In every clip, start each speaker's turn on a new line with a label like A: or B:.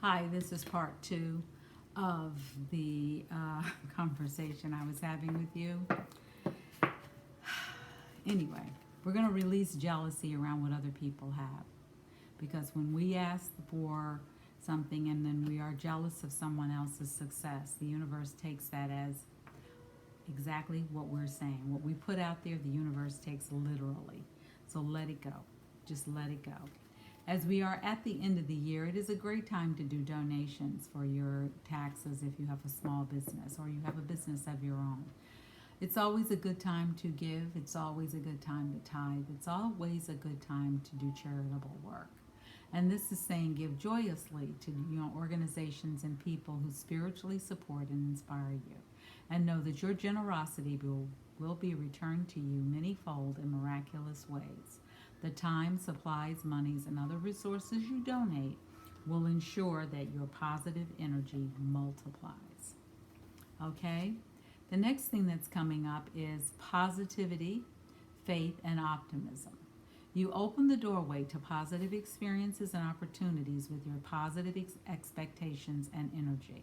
A: Hi, this is part two of the conversation I was having with you. Anyway, we're going to release jealousy around what other people have. Because when we ask for something and then we are jealous of someone else's success, the universe takes that as exactly what we're saying. What we put out there, the universe takes literally. So let it go. Just let it go. As we are at the end of the year, it is a great time to do donations for your taxes if you have a small business or you have a business of your own. It's always a good time to give. It's always a good time to tithe. It's always a good time to do charitable work. And this is saying give joyously to organizations and people who spiritually support and inspire you. And know that your generosity will be returned to you manyfold in miraculous ways. The time, supplies, monies, and other resources you donate will ensure that your positive energy multiplies. Okay? The next thing that's coming up is positivity, faith, and optimism. You open the doorway to positive experiences and opportunities with your positive expectations and energy.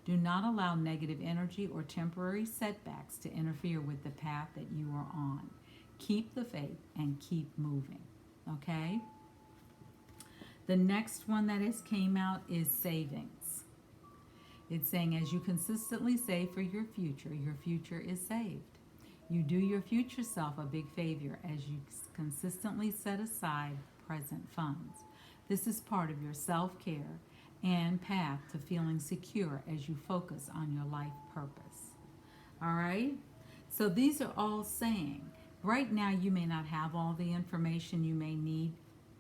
A: Do not allow negative energy or temporary setbacks to interfere with the path that you are on. Keep the faith and keep moving. Okay? The next one that has came out is savings. It's saying as you consistently save for your future is saved. You do your future self a big favor as you consistently set aside present funds. This is part of your self-care and path to feeling secure as you focus on your life purpose. All right? So these are all saying, right now you may not have all the information you may need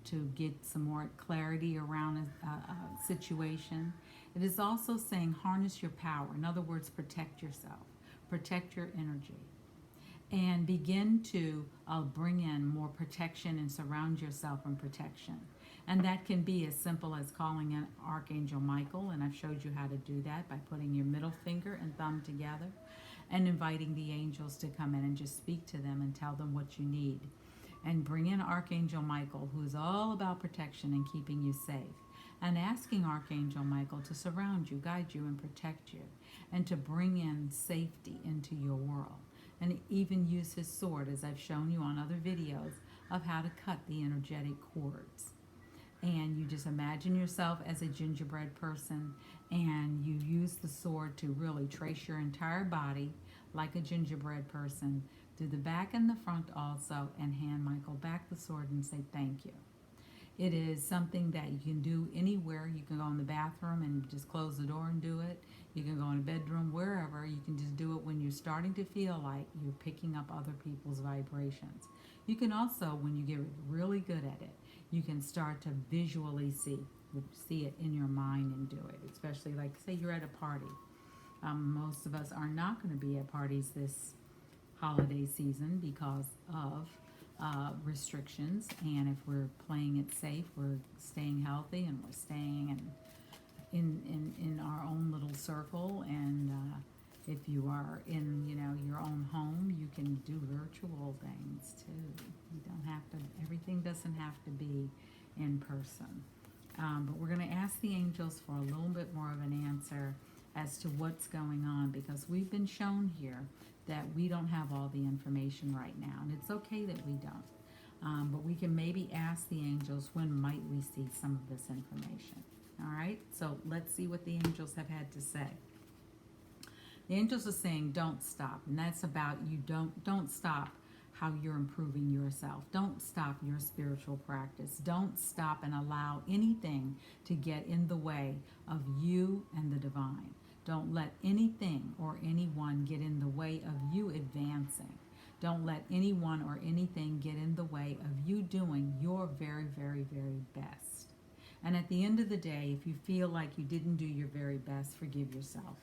A: to get some more clarity around a situation. It is also saying harness your power. In other words, protect yourself, protect your energy, and begin to bring in more protection and surround yourself in protection. And that can be as simple as calling in Archangel Michael, and I've showed you how to do that by putting your middle finger and thumb together and inviting the angels to come in and just speak to them and tell them what you need. And bring in Archangel Michael, who is all about protection and keeping you safe. And asking Archangel Michael to surround you, guide you, and protect you. And to bring in safety into your world. And even use his sword, as I've shown you on other videos, of how to cut the energetic cords. And you just imagine yourself as a gingerbread person, and you use the sword to really trace your entire body like a gingerbread person, through the back and the front also, and hand Michael back the sword and say thank you. It is something that you can do anywhere. You can go in the bathroom and just close the door and do it. You can go in a bedroom, wherever. You can just do it when you're starting to feel like you're picking up other people's vibrations. You can also, when you get really good at it, you can start to visually see it in your mind and do it. Especially like, say you're at a party. Most of us are not going to be at parties this holiday season because of restrictions, and if we're playing it safe, we're staying healthy, and we're staying in our own little circle. And if you are in your own home, you can do virtual things too. You don't have to. Everything doesn't have to be in person. But we're going to ask the angels for a little bit more of an answer as to what's going on, because we've been shown here that we don't have all the information right now, and it's okay that we don't. But we can maybe ask the angels, when might we see some of this information? All right, so let's see what the angels have had to say. The angels are saying, don't stop, and that's about you. Don't stop how you're improving yourself. Don't stop your spiritual practice. Don't stop and allow anything to get in the way of you and the divine. Don't let anything or anyone get in the way of you advancing. Don't let anyone or anything get in the way of you doing your very, very, very best. And at the end of the day, if you feel like you didn't do your very best, forgive yourself.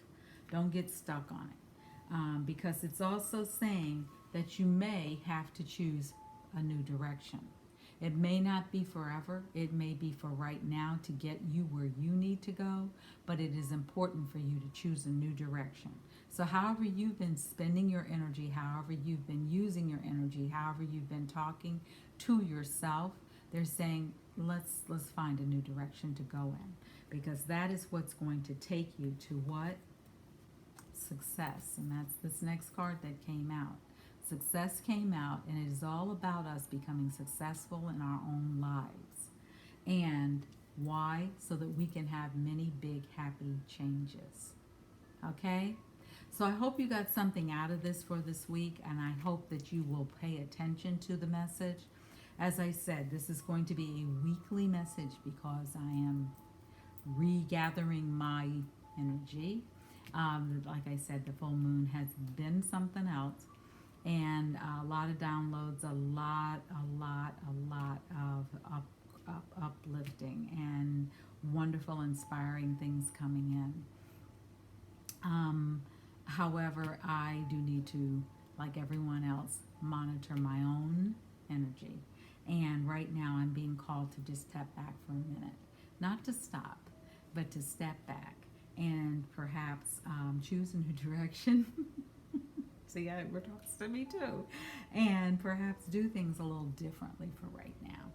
A: Don't get stuck on it. Because it's also saying that you may have to choose a new direction. It may not be forever. It may be for right now to get you where you need to go, but it is important for you to choose a new direction. So however you've been spending your energy, however you've been using your energy, however you've been talking to yourself, they're saying, let's find a new direction to go in. because that is what's going to take you to what? Success. And that's this next card that came out. Success came out, and it is all about us becoming successful in our own lives. And why? So that we can have many big happy changes. Okay? So I hope you got something out of this for this week, and I hope that you will pay attention to the message. As I said, this is going to be a weekly message because I am regathering my energy. Like I said, the full moon has been something else, and a lot of downloads, a lot of uplifting and wonderful, inspiring things coming in. However, I do need to, like everyone else, monitor my own energy. And right now I'm being called to just step back for a minute. Not to stop, but to step back and perhaps choose a new direction. See, it talks to me too. And perhaps do things a little differently for right now.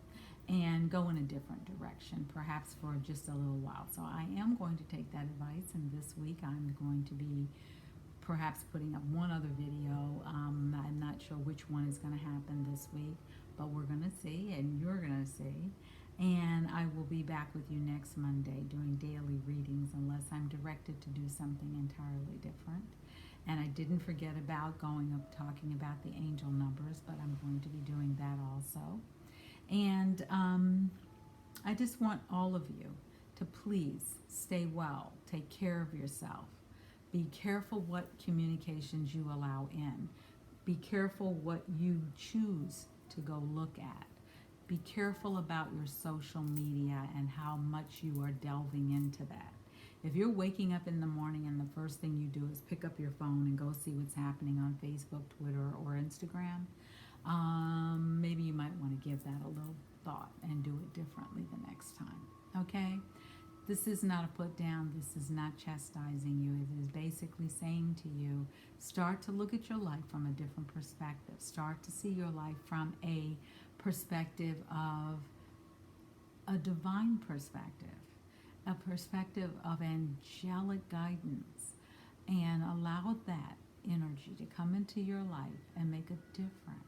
A: And go in a different direction, perhaps for just a little while. So I am going to take that advice, and this week I'm going to be perhaps putting up one other video. I'm not sure which one is going to happen this week, but we're going to see, and you're going to see. And I will be back with you next Monday doing daily readings, unless I'm directed to do something entirely different. And I didn't forget about going up talking about the angel numbers, but I'm going to be doing that also. And I just want all of you to please stay well, take care of yourself. Be careful what communications you allow in. Be careful what you choose to go look at. Be careful about your social media and how much you are delving into that. If you're waking up in the morning and the first thing you do is pick up your phone and go see what's happening on Facebook, Twitter, or Instagram, maybe you might want to give that a little thought and do it differently the next time. Okay? This is not a put down. This is not chastising you. It is basically saying to you, start to look at your life from a different perspective. Start to see your life from a perspective of a divine perspective, a perspective of angelic guidance, and allow that energy to come into your life and make a difference.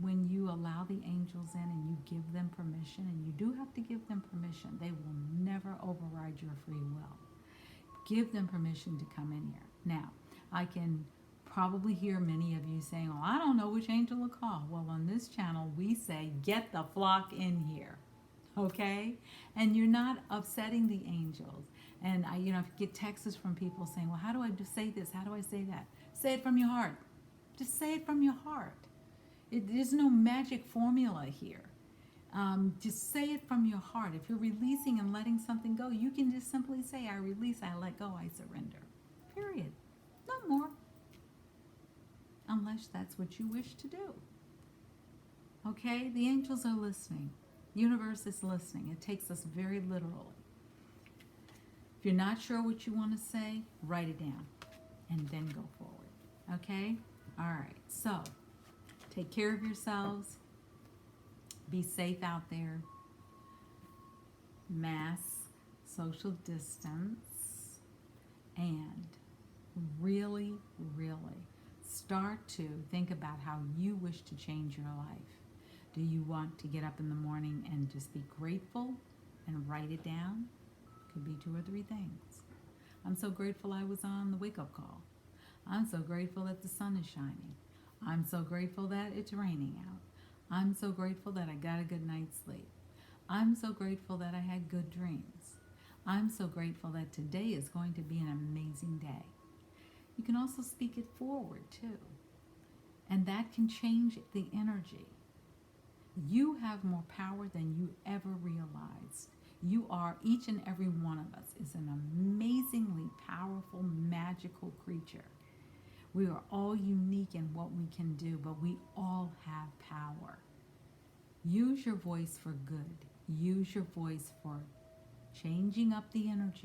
A: When you allow the angels in and you give them permission, and you do have to give them permission, they will never override your free will. Give them permission to come in here. Now, I can probably hear many of you saying, well, I don't know which angel to call. Well, on this channel, we say, get the flock in here. Okay? And you're not upsetting the angels. And I get texts from people saying, well, how do I say this? How do I say that? Say it from your heart. Just say it from your heart. There's no magic formula here. Just say it from your heart. If you're releasing and letting something go, you can just simply say, I release, I let go, I surrender. Period. No more. Unless that's what you wish to do. Okay? The angels are listening. The universe is listening. It takes us very literally. If you're not sure what you want to say, write it down and then go forward. Okay? All right. So, take care of yourselves. Be safe out there. Mask, social distance, and really, really start to think about how you wish to change your life. Do you want to get up in the morning and just be grateful and write it down? Could be 2 or 3 things. I'm so grateful I was on the wake-up call. I'm so grateful that the sun is shining. I'm so grateful that it's raining out. I'm so grateful that I got a good night's sleep. I'm so grateful that I had good dreams. I'm so grateful that today is going to be an amazing day. You can also speak it forward too. And that can change the energy. You have more power than you ever realized. You are, each and every one of us is an amazingly powerful, magical creature. We are all unique in what we can do, but we all have power. Use your voice for good. Use your voice for changing up the energy.